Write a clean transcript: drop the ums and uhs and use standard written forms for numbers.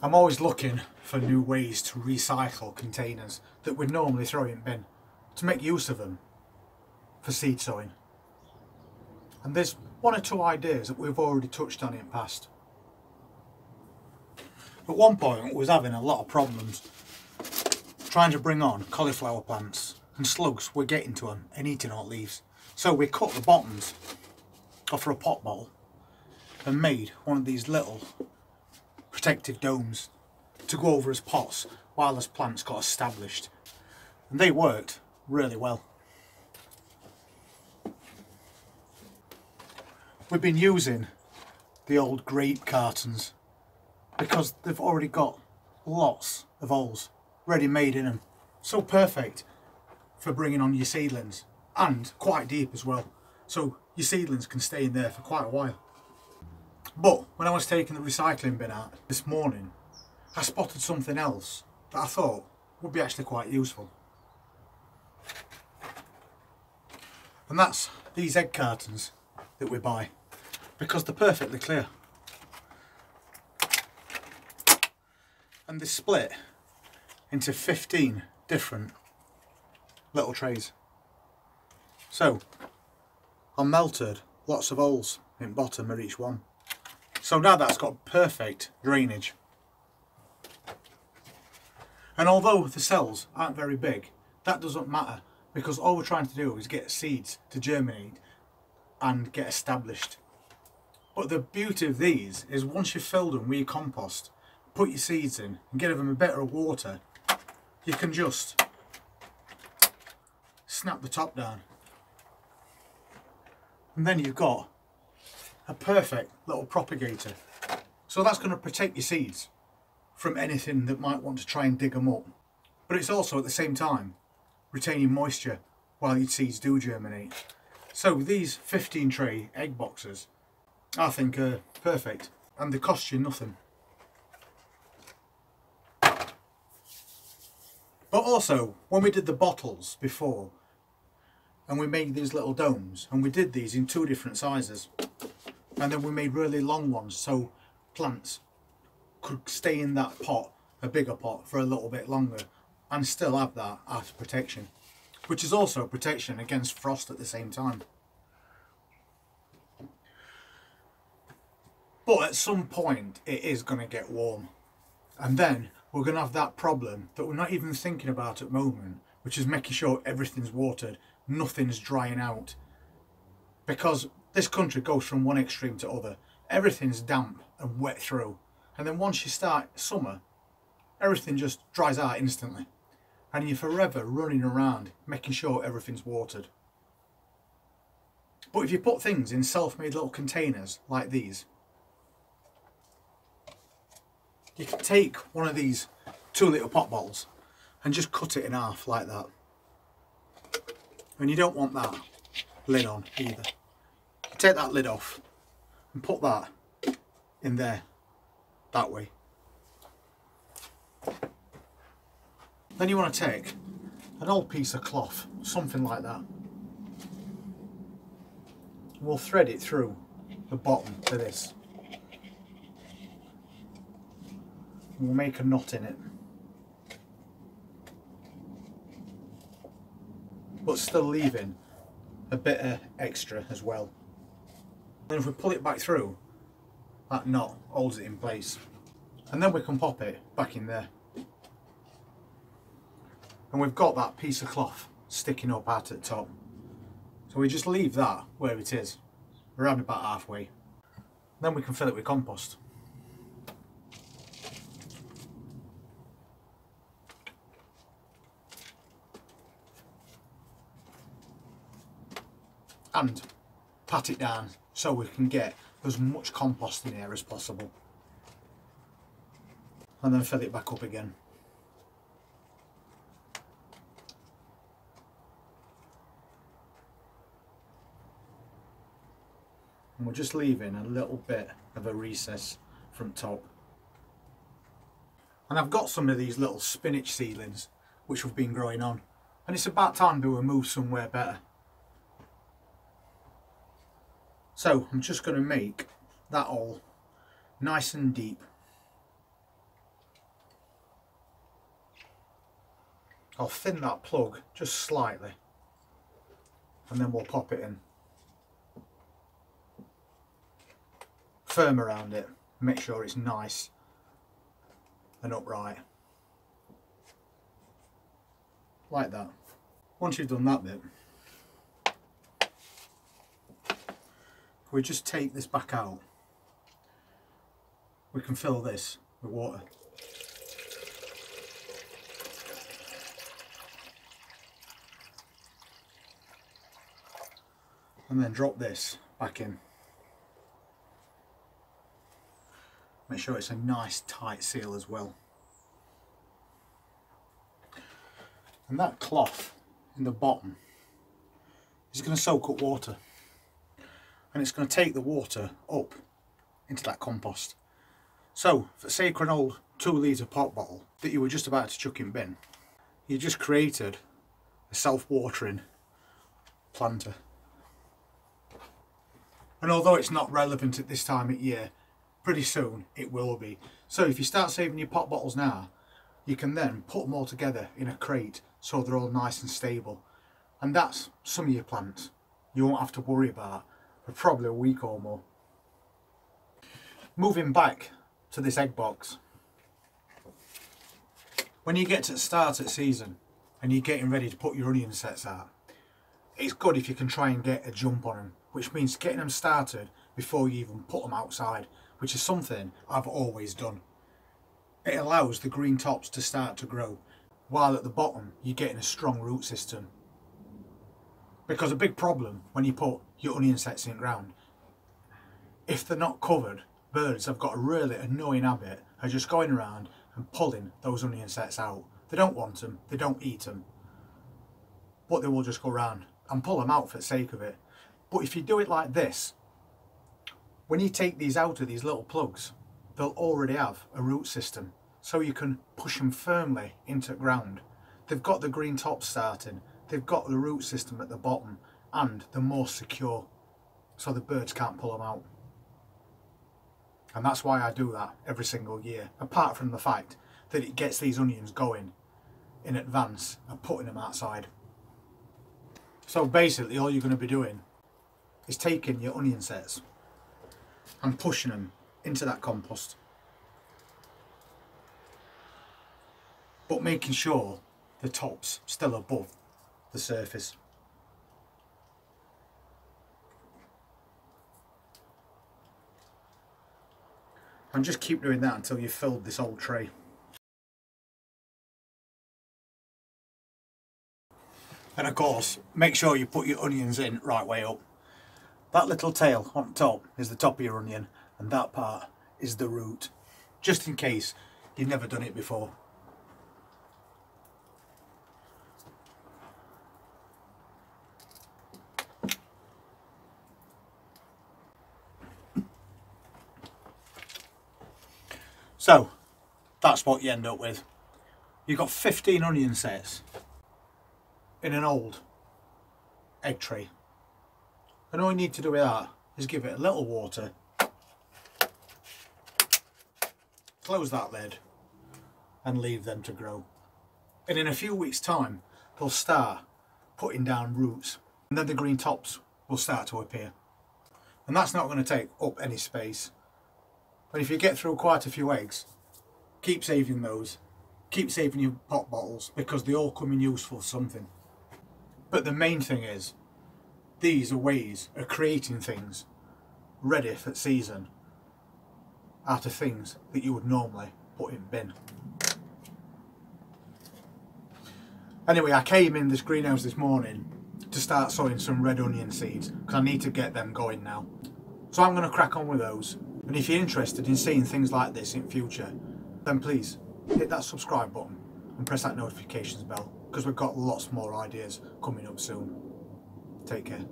I'm always looking for new ways to recycle containers that we'd normally throw in bin, to make use of them for seed sowing. And there's one or two ideas that we've already touched on in the past. At one point we was having a lot of problems trying to bring on cauliflower plants, and slugs were getting to them and eating all leaves. So we cut the bottoms off for a pot bottle and made one of these little protective domes to go over as pots while as plants got established, and they worked really well. We've been using the old grape cartons because they've already got lots of holes ready made in them, so perfect for bringing on your seedlings, and quite deep as well, so your seedlings can stay in there for quite a while. But when I was taking the recycling bin out this morning, I spotted something else that I thought would be actually quite useful. And that's these egg cartons that we buy, because they're perfectly clear. And they're split into 15 different little trays. So I melted lots of holes in the bottom of each one. So now that's got perfect drainage. And although the cells aren't very big, that doesn't matter, because all we're trying to do is get seeds to germinate and get established. But the beauty of these is once you've filled them with your compost, put your seeds in and give them a bit of water, you can just snap the top down. And then you've got a perfect little propagator. So that's going to protect your seeds from anything that might want to try and dig them up. But it's also at the same time retaining moisture while your seeds do germinate. So these 15 tray egg boxes I think are perfect, and they cost you nothing. But also, when we did the bottles before and we made these little domes, and we did these in 2 different sizes, and then we made really long ones so plants could stay in that pot, a bigger pot, for a little bit longer and still have that after protection, which is also protection against frost at the same time. But at some point it is going to get warm, and then we're going to have that problem that we're not even thinking about at the moment, which is making sure everything's watered, nothing's drying out, because this country goes from one extreme to other. Everything's damp and wet through, and then once you start summer, everything just dries out instantly, and you're forever running around making sure everything's watered. But if you put things in self-made little containers like these, you can take one of these 2 litre pot bottles and just cut it in half like that. And you don't want that lid on either. You take that lid off and put that in there, that way. Then you want to take an old piece of cloth, something like that. We'll thread it through the bottom to this. We'll make a knot in it, but still leaving a bit of extra as well. Then if we pull it back through, that knot holds it in place, and then we can pop it back in there. And we've got that piece of cloth sticking up out at the top, so we just leave that where it is, around about halfway. Then we can fill it with compost. And pat it down so we can get as much compost in here as possible, and then fill it back up again. And we're just leaving a little bit of a recess from top. And I've got some of these little spinach seedlings which have been growing on, and it's about time they were moved somewhere better. So I'm just going to make that all nice and deep. I'll thin that plug just slightly and then we'll pop it in. Firm around it, make sure it's nice and upright. Like that. Once you've done that bit, we just take this back out. We can fill this with water. And then drop this back in. Make sure it's a nice tight seal as well. And that cloth in the bottom is going to soak up water. And it's going to take the water up into that compost. So, for say for an old 2 litre pot bottle that you were just about to chuck in bin, you just created a self-watering planter. And although it's not relevant at this time of year, pretty soon it will be. So if you start saving your pot bottles now, you can then put them all together in a crate so they're all nice and stable. And that's some of your plants you won't have to worry about for probably a week or more. Moving back to this egg box. When you get to the start of season and you're getting ready to put your onion sets out, it's good if you can try and get a jump on them, which means getting them started before you even put them outside, which is something I've always done. It allows the green tops to start to grow, while at the bottom you're getting a strong root system. Because a big problem when you put your onion sets in the ground, if they're not covered, birds have got a really annoying habit of just going around and pulling those onion sets out. They don't want them, they don't eat them, but they will just go around and pull them out for the sake of it. But if you do it like this, when you take these out of these little plugs, they'll already have a root system, so you can push them firmly into the ground. They've got the green top starting, they've got the root system at the bottom, and they're more secure, so the birds can't pull them out. And that's why I do that every single year, apart from the fact that it gets these onions going in advance of putting them outside. So basically all you're going to be doing is taking your onion sets and pushing them into that compost, but making sure the top's still above the surface. And just keep doing that until you've filled this whole tray. And of course, make sure you put your onions in right way up. That little tail on top is the top of your onion, and that part is the root, just in case you've never done it before. So, that's what you end up with. You've got 15 onion sets in an old egg tray. And all you need to do with that is give it a little water, close that lid and leave them to grow. And in a few weeks' time, they'll start putting down roots, and then the green tops will start to appear. And that's not going to take up any space. But if you get through quite a few eggs, keep saving those. Keep saving your pot bottles, because they all come in useful for something. But the main thing is, these are ways of creating things ready for season out of things that you would normally put in bin. Anyway, I came in this greenhouse this morning to start sowing some red onion seeds, because I need to get them going now. So I'm going to crack on with those. And if you're interested in seeing things like this in future, then please hit that subscribe button and press that notifications bell, because we've got lots more ideas coming up soon. Take care.